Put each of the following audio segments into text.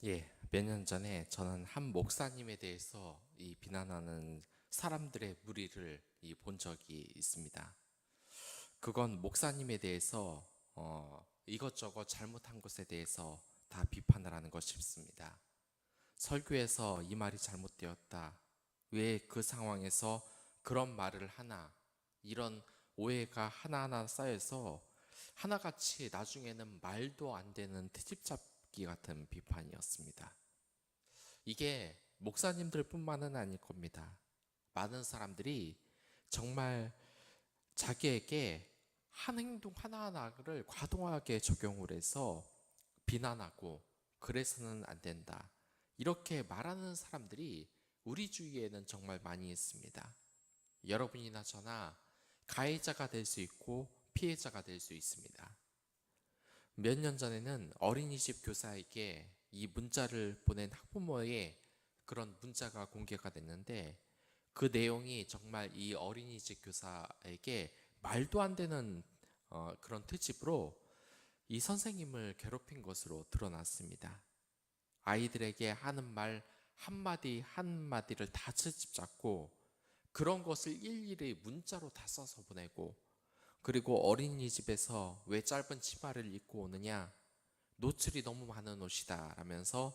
몇 년 전에 저는 한 목사님에 대해서 비난하는 사람들의 무리를 본 적이 있습니다. 그건 목사님에 대해서 이것저것 잘못한 것에 대해서 다 비판을 하는 것이었습니다. 설교에서 이 말이 잘못되었다. 왜 그 상황에서 그런 말을 하나? 이런 오해가 하나하나 쌓여서 하나같이 나중에는 말도 안 되는 트집잡기 같은 비판이었습니다. 이게 목사님들뿐만은 아닐 겁니다. 많은 사람들이 정말 자기에게 한 행동 하나하나를 과도하게 적용을 해서 비난하고 그래서는 안 된다. 이렇게 말하는 사람들이 우리 주위에는 정말 많이 있습니다. 여러분이나 저나 가해자가 될 수 있고 피해자가 될 수 있습니다. 몇 년 전에는 어린이집 교사에게 이 문자를 보낸 학부모의 그런 문자가 공개가 됐는데 그 내용이 정말 이 어린이집 교사에게 말도 안 되는 그런 특집으로 이 선생님을 괴롭힌 것으로 드러났습니다. 아이들에게 하는 말 한마디 한마디를 다 채집 잡고 그런 것을 일일이 문자로 다 써서 보내고 그리고 어린이집에서 왜 짧은 치마를 입고 오느냐? 노출이 너무 많은 옷이다 라면서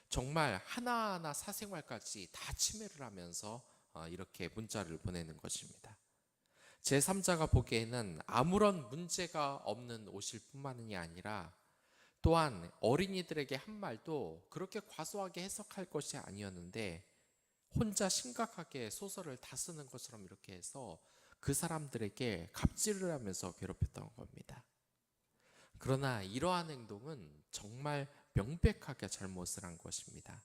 정말 하나하나 사생활까지 다 침해를 하면서 이렇게 문자를 보내는 것입니다. 제3자가 보기에는 아무런 문제가 없는 옷일 뿐만이 아니라 또한 어린이들에게 한 말도 그렇게 과소하게 해석할 것이 아니었는데 혼자 심각하게 소설을 다 쓰는 것처럼 이렇게 해서 그 사람들에게 갑질을 하면서 괴롭혔던 겁니다. 그러나 이러한 행동은 정말 명백하게 잘못을 한 것입니다.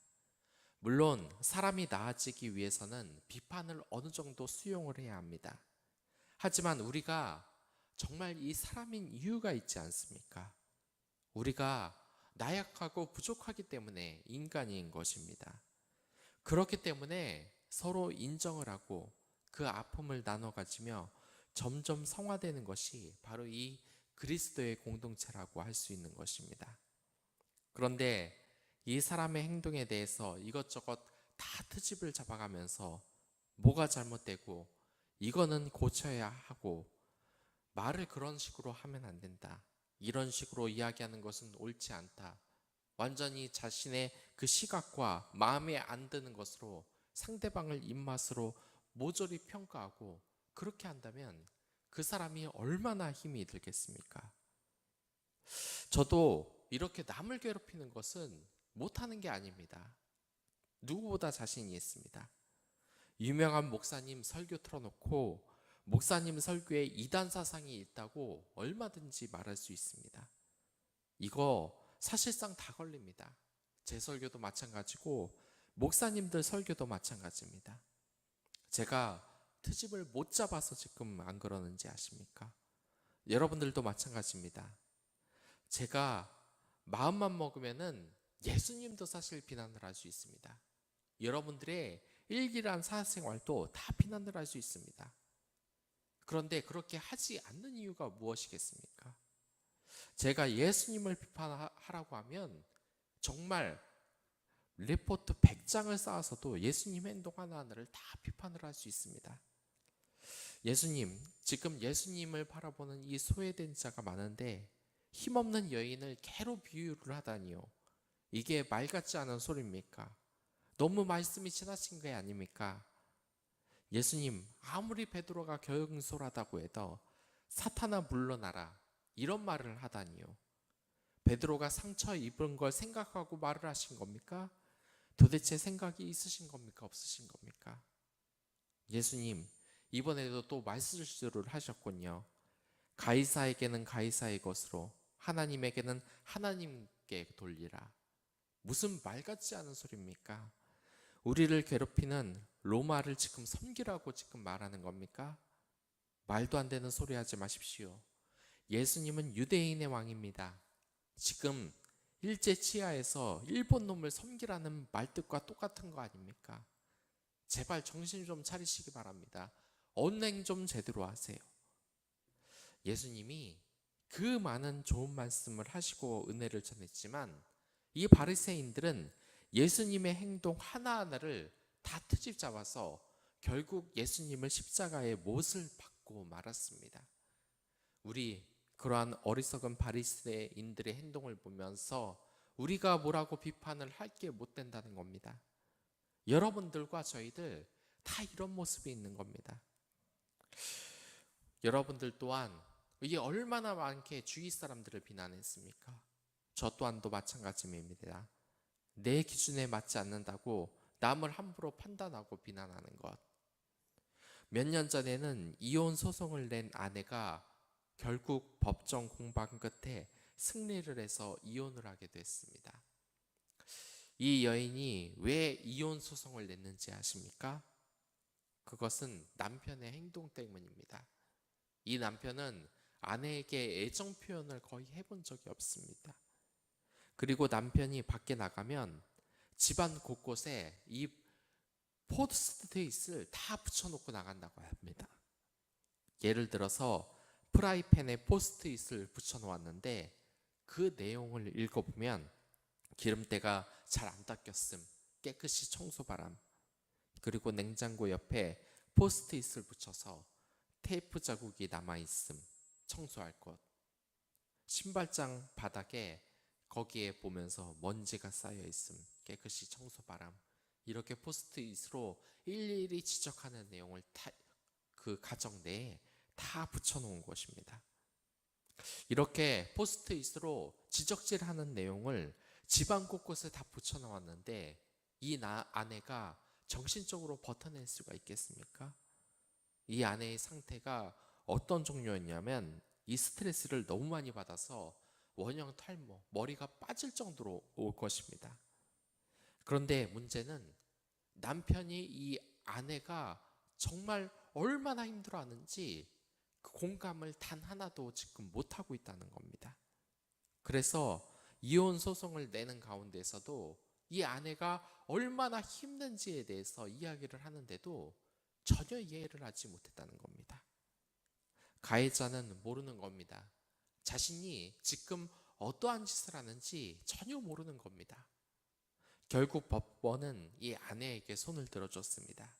물론 사람이 나아지기 위해서는 비판을 어느 정도 수용을 해야 합니다. 하지만 우리가 정말 이 사람인 이유가 있지 않습니까? 우리가 나약하고 부족하기 때문에 인간인 것입니다. 그렇기 때문에 서로 인정을 하고 그 아픔을 나눠 가지며 점점 성화되는 것이 바로 이 그리스도의 공동체라고 할 수 있는 것입니다. 그런데 이 사람의 행동에 대해서 이것저것 다 트집을 잡아가면서 뭐가 잘못되고 이거는 고쳐야 하고 말을 그런 식으로 하면 안 된다. 이런 식으로 이야기하는 것은 옳지 않다. 완전히 자신의 그 시각과 마음에 안 드는 것으로 상대방을 입맛으로 모조리 평가하고 그렇게 한다면 그 사람이 얼마나 힘이 들겠습니까? 저도 이렇게 남을 괴롭히는 것은 못하는 게 아닙니다. 누구보다 자신이 있습니다. 유명한 목사님 설교 틀어놓고 목사님 설교에 이단 사상이 있다고 얼마든지 말할 수 있습니다. 이거 사실상 다 걸립니다. 제 설교도 마찬가지고 목사님들 설교도 마찬가지입니다. 제가 트집을 못 잡아서 지금 안 그러는지 아십니까? 여러분들도 마찬가지입니다. 제가 마음만 먹으면은 예수님도 사실 비난을 할 수 있습니다. 여러분들의 일기란 사생활도 다 비난을 할 수 있습니다. 그런데 그렇게 하지 않는 이유가 무엇이겠습니까? 제가 예수님을 비판하라고 하면 정말 레포트 100장을 쌓아서도 예수님 행동 하나하나를 다 비판을 할 수 있습니다. 예수님, 지금 예수님을 바라보는 이 소외된 자가 많은데 힘없는 여인을 개로 비유를 하다니요. 이게 말 같지 않은 소리입니까? 너무 말씀이 지나친 게 아닙니까? 예수님, 아무리 베드로가 경솔하다고 해도 사탄아 물러나라. 이런 말을 하다니요. 베드로가 상처 입은 걸 생각하고 말을 하신 겁니까? 도대체 생각이 있으신 겁니까? 없으신 겁니까? 예수님, 이번에도 또 말실수를 하셨군요. 가이사에게는 가이사의 것으로 하나님에게는 하나님께 돌리라. 무슨 말 같지 않은 소리입니까? 우리를 괴롭히는 로마를 지금 섬기라고 지금 말하는 겁니까? 말도 안 되는 소리 하지 마십시오. 예수님은 유대인의 왕입니다. 지금 일제 치하에서 일본 놈을 섬기라는 말뜻과 똑같은 거 아닙니까? 제발 정신 좀 차리시기 바랍니다. 언행 좀 제대로 하세요. 예수님이 그 많은 좋은 말씀을 하시고 은혜를 전했지만 이 바리새인들은 예수님의 행동 하나하나를 다 트집 잡아서 결국 예수님을 십자가에 못을 박고 말았습니다. 우리 그러한 어리석은 바리새인들의 행동을 보면서 우리가 뭐라고 비판을 할 게 못 된다는 겁니다. 여러분들과 저희들 다 이런 모습이 있는 겁니다. 여러분들 또한 이게 얼마나 많게 주위 사람들을 비난했습니까? 저 또한도 마찬가지입니다. 내 기준에 맞지 않는다고 남을 함부로 판단하고 비난하는 것. 몇 년 전에는 이혼 소송을 낸 아내가 결국 법정 공방 끝에 승리를 해서 이혼을 하게 됐습니다. 이 여인이 왜 이혼 소송을 냈는지 아십니까? 그것은 남편의 행동 때문입니다. 이 남편은 아내에게 애정 표현을 거의 해본 적이 없습니다. 그리고 남편이 밖에 나가면 집안 곳곳에 이 포스트잇을 다 붙여놓고 나간다고 합니다. 예를 들어서 프라이팬에 포스트잇을 붙여놓았는데 그 내용을 읽어보면 기름때가 잘 안 닦였음, 깨끗이 청소 바람, 그리고 냉장고 옆에 포스트잇을 붙여서 테이프 자국이 남아있음, 청소할 것, 신발장 바닥에 거기에 보면서 먼지가 쌓여있음, 깨끗이 청소 바람, 이렇게 포스트잇으로 일일이 지적하는 내용을 그 가정 내에 다 붙여놓은 것입니다. 이렇게 포스트잇으로 지적질하는 내용을 집안 곳곳에 다 붙여놓았는데 이 아내가 정신적으로 버텨낼 수가 있겠습니까? 이 아내의 상태가 어떤 종류였냐면 이 스트레스를 너무 많이 받아서 원형 탈모, 머리가 빠질 정도로 올 것입니다. 그런데 문제는 남편이 이 아내가 정말 얼마나 힘들어하는지 그 공감을 단 하나도 지금 못하고 있다는 겁니다. 그래서 이혼 소송을 내는 가운데서도 이 아내가 얼마나 힘든지에 대해서 이야기를 하는데도 전혀 이해를 하지 못했다는 겁니다. 가해자는 모르는 겁니다. 자신이 지금 어떠한 짓을 하는지 전혀 모르는 겁니다. 결국 법원은 이 아내에게 손을 들어줬습니다.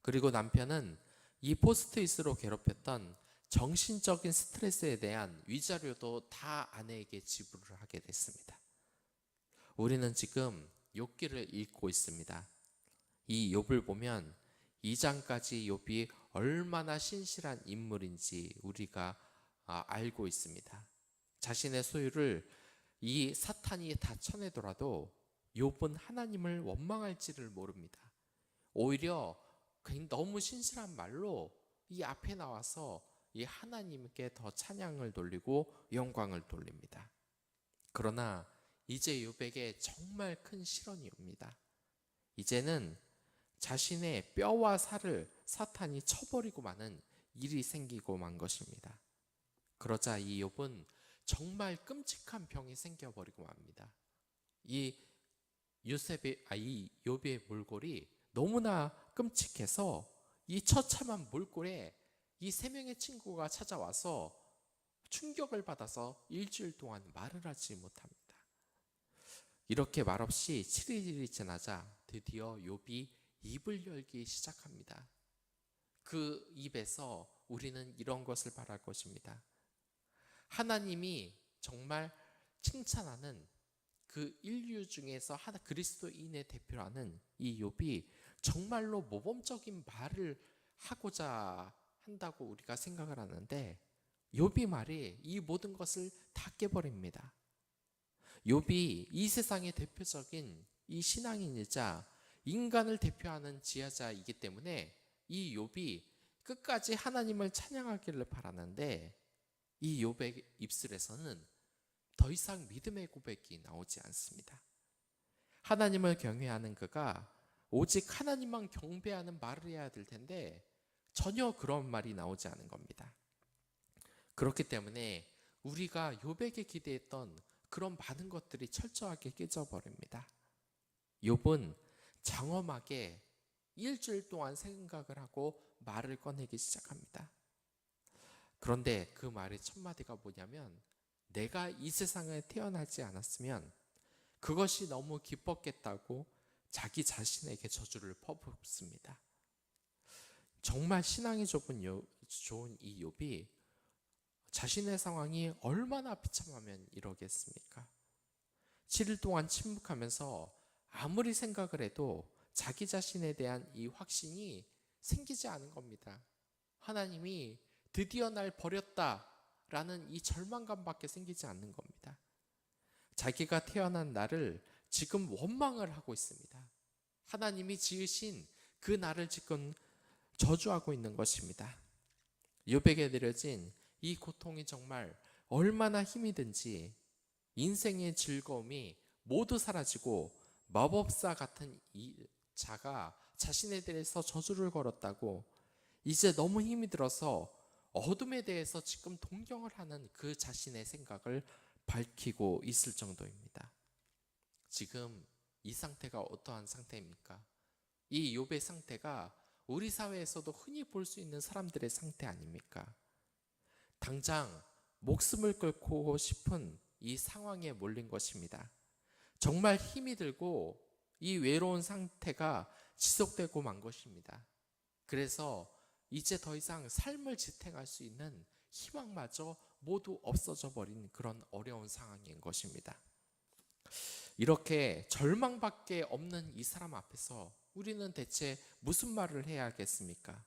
그리고 남편은 이 포스트잇으로 괴롭혔던 정신적인 스트레스에 대한 위자료도 다 아내에게 지불을 하게 됐습니다. 우리는 지금 욥기를 읽고 있습니다. 이 욥을 보면 2장까지 욥이 얼마나 신실한 인물인지 우리가 알고 있습니다. 자신의 소유를 이 사탄이 다 쳐내더라도 욥은 하나님을 원망할지를 모릅니다. 오히려 너무 신실한 말로 이 앞에 나와서 이 하나님께 더 찬양을 돌리고 영광을 돌립니다. 그러나 이제 욥에게 정말 큰 시련이 옵니다. 이제는 자신의 뼈와 살을 사탄이 쳐버리고 마는 일이 생기고 만 것입니다. 그러자 이 욥은 정말 끔찍한 병이 생겨버리고 맙니다. 이 욥의 몰골이 너무나 끔찍해서 이 처참한 몰골에 이 세 명의 친구가 찾아와서 충격을 받아서 일주일 동안 말을 하지 못합니다. 이렇게 말없이 7일이 지나자 드디어 욥이 입을 열기 시작합니다. 그 입에서 우리는 이런 것을 말할 것입니다. 하나님이 정말 칭찬하는 그 인류 중에서 그리스도인의 대표라는 이 욥이 정말로 모범적인 말을 하고자 한다고 우리가 생각을 하는데 욥이 말이 이 모든 것을 다 깨버립니다. 욥이 이 세상의 대표적인 이 신앙인이자 인간을 대표하는 지혜자이기 때문에 이 욥이 끝까지 하나님을 찬양하기를 바라는데 이 욥의 입술에서는 더 이상 믿음의 고백이 나오지 않습니다. 하나님을 경외하는 그가 오직 하나님만 경배하는 말을 해야 될 텐데 전혀 그런 말이 나오지 않은 겁니다. 그렇기 때문에 우리가 욥에게 기대했던 그런 많은 것들이 철저하게 깨져버립니다. 욥은 장엄하게 일주일 동안 생각을 하고 말을 꺼내기 시작합니다. 그런데 그 말의 첫 마디가 뭐냐면 내가 이 세상에 태어나지 않았으면 그것이 너무 기뻤겠다고 자기 자신에게 저주를 퍼붓습니다. 정말 신앙이 좋은 이 욥이 자신의 상황이 얼마나 비참하면 이러겠습니까? 7일 동안 침묵하면서 아무리 생각을 해도 자기 자신에 대한 이 확신이 생기지 않은 겁니다. 하나님이 드디어 날 버렸다라는 이 절망감밖에 생기지 않는 겁니다. 자기가 태어난 나를 지금 원망을 하고 있습니다. 하나님이 지으신 그 나를 지금 저주하고 있는 것입니다. 욥에게 내려진 이 고통이 정말 얼마나 힘이 든지 인생의 즐거움이 모두 사라지고 마법사 같은 이 자가 자신에 대해서 저주를 걸었다고 이제 너무 힘이 들어서 어둠에 대해서 지금 동경을 하는 그 자신의 생각을 밝히고 있을 정도입니다. 지금 이 상태가 어떠한 상태입니까? 이 욥의 상태가 우리 사회에서도 흔히 볼 수 있는 사람들의 상태 아닙니까? 당장 목숨을 끊고 싶은 이 상황에 몰린 것입니다. 정말 힘이 들고 이 외로운 상태가 지속되고 만 것입니다. 그래서 이제 더 이상 삶을 지탱할 수 있는 희망마저 모두 없어져 버린 그런 어려운 상황인 것입니다. 이렇게 절망밖에 없는 이 사람 앞에서 우리는 대체 무슨 말을 해야 하겠습니까?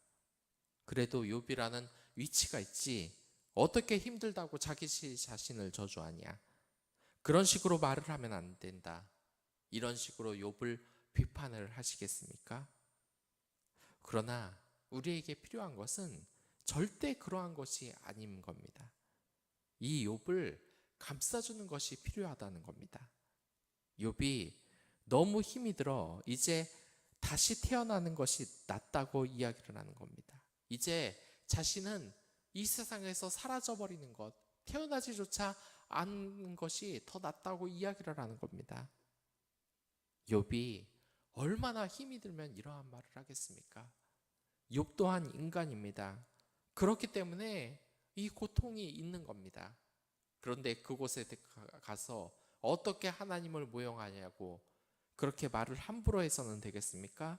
그래도 욥이라는 위치가 있지 어떻게 힘들다고 자기 자신을 저주하냐? 그런 식으로 말을 하면 안 된다. 이런 식으로 욥을 비판을 하시겠습니까? 그러나 우리에게 필요한 것은 절대 그러한 것이 아닌 겁니다. 이 욥을 감싸주는 것이 필요하다는 겁니다. 욥이 너무 힘이 들어 이제 다시 태어나는 것이 낫다고 이야기를 하는 겁니다. 이제 자신은 이 세상에서 사라져버리는 것, 태어나지조차 않는 것이 더 낫다고 이야기를 하는 겁니다. 욥이 얼마나 힘이 들면 이러한 말을 하겠습니까? 욥 또한 인간입니다. 그렇기 때문에 이 고통이 있는 겁니다. 그런데 그곳에 가서 어떻게 하나님을 모용하냐고 그렇게 말을 함부로 해서는 되겠습니까?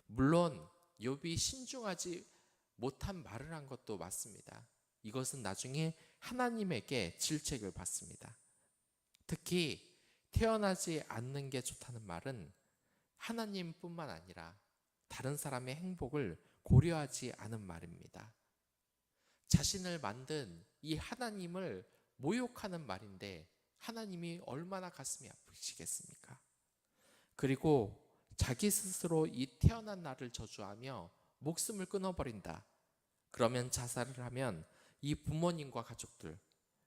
물론 욥이 신중하지 못한 말을 한 것도 맞습니다. 이것은 나중에 하나님에게 질책을 받습니다. 특히 태어나지 않는 게 좋다는 말은 하나님뿐만 아니라 다른 사람의 행복을 고려하지 않은 말입니다. 자신을 만든 이 하나님을 모욕하는 말인데 하나님이 얼마나 가슴이 아프시겠습니까? 그리고 자기 스스로 이 태어난 나를 저주하며 목숨을 끊어버린다. 그러면 자살을 하면 이 부모님과 가족들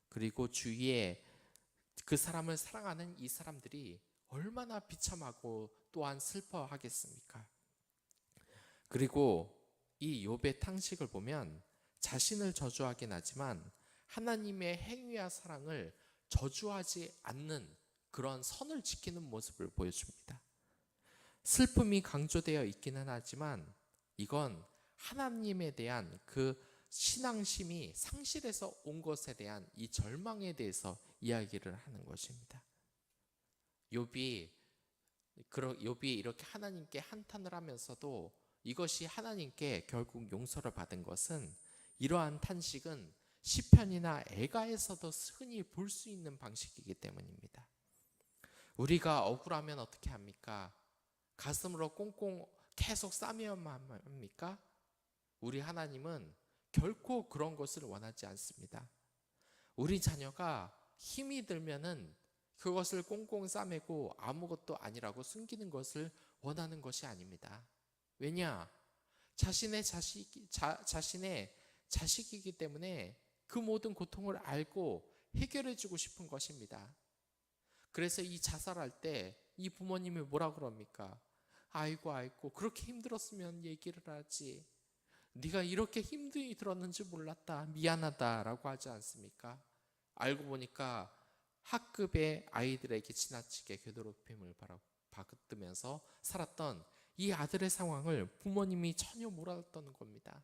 그리고 주위에 그 사람을 사랑하는 이 사람들이 얼마나 비참하고 또한 슬퍼하겠습니까? 그리고 이 욥의 탕식을 보면 자신을 저주하긴 하지만 하나님의 행위와 사랑을 저주하지 않는 그런 선을 지키는 모습을 보여줍니다. 슬픔이 강조되어 있기는 하지만 이건 하나님에 대한 그 신앙심이 상실해서 온 것에 대한 이 절망에 대해서 이야기를 하는 것입니다. 욥이 이렇게 하나님께 한탄을 하면서도 이것이 하나님께 결국 용서를 받은 것은 이러한 탄식은 시편이나 애가에서도 흔히 볼 수 있는 방식이기 때문입니다. 우리가 억울하면 어떻게 합니까? 가슴으로 꽁꽁 계속 싸매야만 합니까? 우리 하나님은 결코 그런 것을 원하지 않습니다. 우리 자녀가 힘이 들면은 그것을 꽁꽁 싸매고 아무것도 아니라고 숨기는 것을 원하는 것이 아닙니다. 왜냐? 자신의 자식이기 때문에 그 모든 고통을 알고 해결해 주고 싶은 것입니다. 그래서 이 자살할 때 이 부모님이 뭐라 그럽니까? 아이고 그렇게 힘들었으면 얘기를 하지. 네가 이렇게 힘들이 들었는지 몰랐다. 미안하다라고 하지 않습니까? 알고 보니까 학급의 아이들에게 지나치게 괴롭힘을 받으면서 살았던 이 아들의 상황을 부모님이 전혀 몰랐던 겁니다.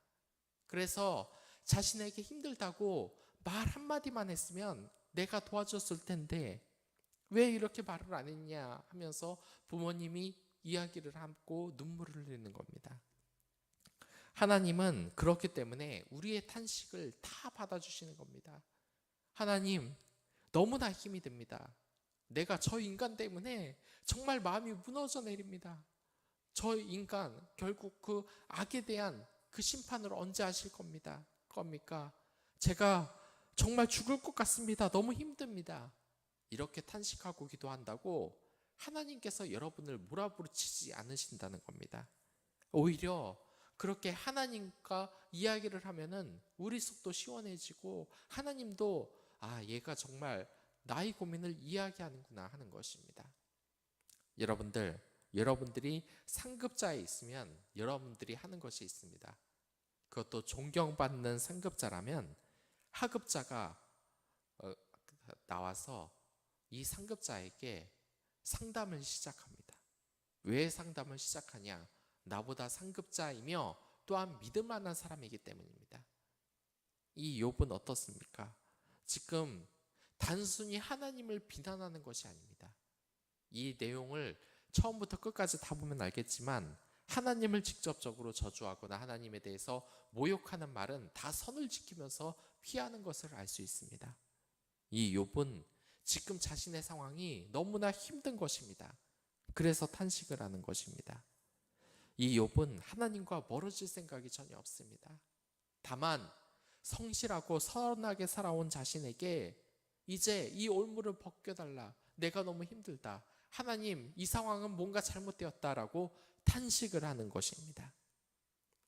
그래서 자신에게 힘들다고 말 한마디만 했으면 내가 도와줬을 텐데 왜 이렇게 말을 안 했냐 하면서 부모님이 이야기를 하고 눈물을 흘리는 겁니다. 하나님은 그렇기 때문에 우리의 탄식을 다 받아주시는 겁니다. 하나님, 너무나 힘이 듭니다. 내가 저 인간 때문에 정말 마음이 무너져 내립니다. 저 인간 결국 그 악에 대한 그 심판을 언제 하실 겁니까? 제가 정말 죽을 것 같습니다. 너무 힘듭니다. 이렇게 탄식하고 기도한다고 하나님께서 여러분을 몰아붙이지 않으신다는 겁니다. 오히려 그렇게 하나님과 이야기를 하면은 우리 속도 시원해지고 하나님도 얘가 정말 나의 고민을 이야기하는구나 하는 것입니다. 여러분들이 상급자에 있으면 여러분들이 하는 것이 있습니다. 그것도 존경받는 상급자라면 하급자가 나와서 이 상급자에게 상담을 시작합니다. 왜 상담을 시작하냐? 나보다 상급자이며 또한 믿을 만한 사람이기 때문입니다. 이 욥은 어떻습니까? 지금 단순히 하나님을 비난하는 것이 아닙니다. 이 내용을 처음부터 끝까지 다 보면 알겠지만 하나님을 직접적으로 저주하거나 하나님에 대해서 모욕하는 말은 다 선을 지키면서 피하는 것을 알 수 있습니다. 이 욥은 지금 자신의 상황이 너무나 힘든 것입니다. 그래서 탄식을 하는 것입니다. 이 욥은 하나님과 멀어질 생각이 전혀 없습니다. 다만 성실하고 선하게 살아온 자신에게 이제 이 올무를 벗겨달라. 내가 너무 힘들다. 하나님, 이 상황은 뭔가 잘못되었다라고 탄식을 하는 것입니다.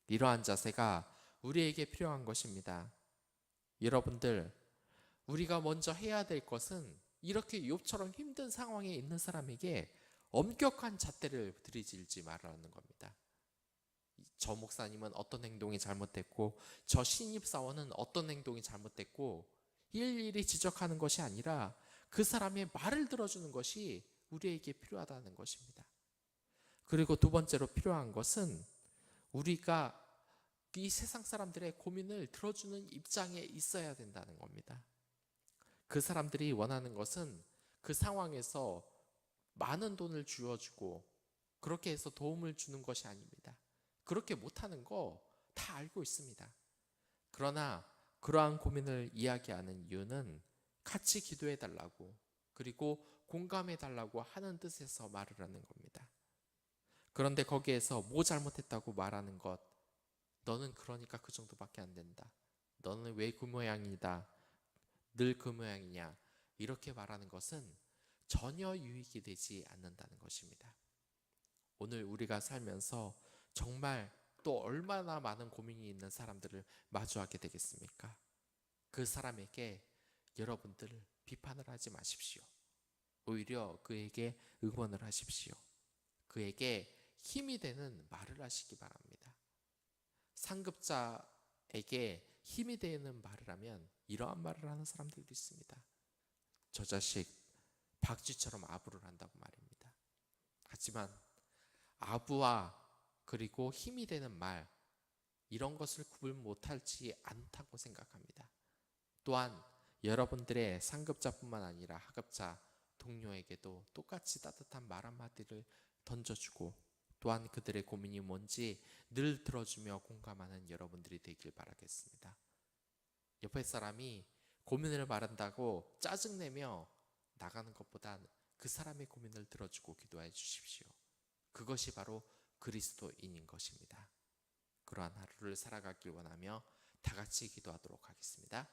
이러한 자세가 우리에게 필요한 것입니다. 여러분들, 우리가 먼저 해야 될 것은 이렇게 욥처럼 힘든 상황에 있는 사람에게 엄격한 잣대를 들이밀지 말라는 겁니다. 저 목사님은 어떤 행동이 잘못됐고 저 신입사원은 어떤 행동이 잘못됐고 일일이 지적하는 것이 아니라 그 사람의 말을 들어주는 것이 우리에게 필요하다는 것입니다. 그리고 두 번째로 필요한 것은 우리가 이 세상 사람들의 고민을 들어주는 입장에 있어야 된다는 겁니다. 그 사람들이 원하는 것은 그 상황에서 많은 돈을 쥐어주고 그렇게 해서 도움을 주는 것이 아닙니다. 그렇게 못하는 거 다 알고 있습니다. 그러나 그러한 고민을 이야기하는 이유는 같이 기도해 달라고 그리고 공감해 달라고 하는 뜻에서 말을 하는 겁니다. 그런데 거기에서 뭐 잘못했다고 말하는 것, 너는 그러니까 그 정도밖에 안 된다. 너는 왜 그 모양이다. 늘 그 모양이냐. 이렇게 말하는 것은 전혀 유익이 되지 않는다는 것입니다. 오늘 우리가 살면서 정말 또 얼마나 많은 고민이 있는 사람들을 마주하게 되겠습니까? 그 사람에게 여러분들 비판을 하지 마십시오. 오히려 그에게 응원을 하십시오. 그에게 힘이 되는 말을 하시기 바랍니다. 상급자에게 힘이 되는 말을 하면 이러한 말을 하는 사람들도 있습니다. 저 자식 박쥐처럼 아부를 한다고 말입니다. 하지만 아부와 그리고 힘이 되는 말, 이런 것을 구분 못하지 않다고 생각합니다. 또한 여러분들의 상급자뿐만 아니라 하급자, 동료에게도 똑같이 따뜻한 말 한마디를 던져주고 또한 그들의 고민이 뭔지 늘 들어주며 공감하는 여러분들이 되길 바라겠습니다. 옆에 사람이 고민을 말한다고 짜증내며 나가는 것보단 그 사람의 고민을 들어주고 기도해 주십시오. 그것이 바로 그리스도인인 것입니다. 그러한 하루를 살아가길 원하며 다 같이 기도하도록 하겠습니다.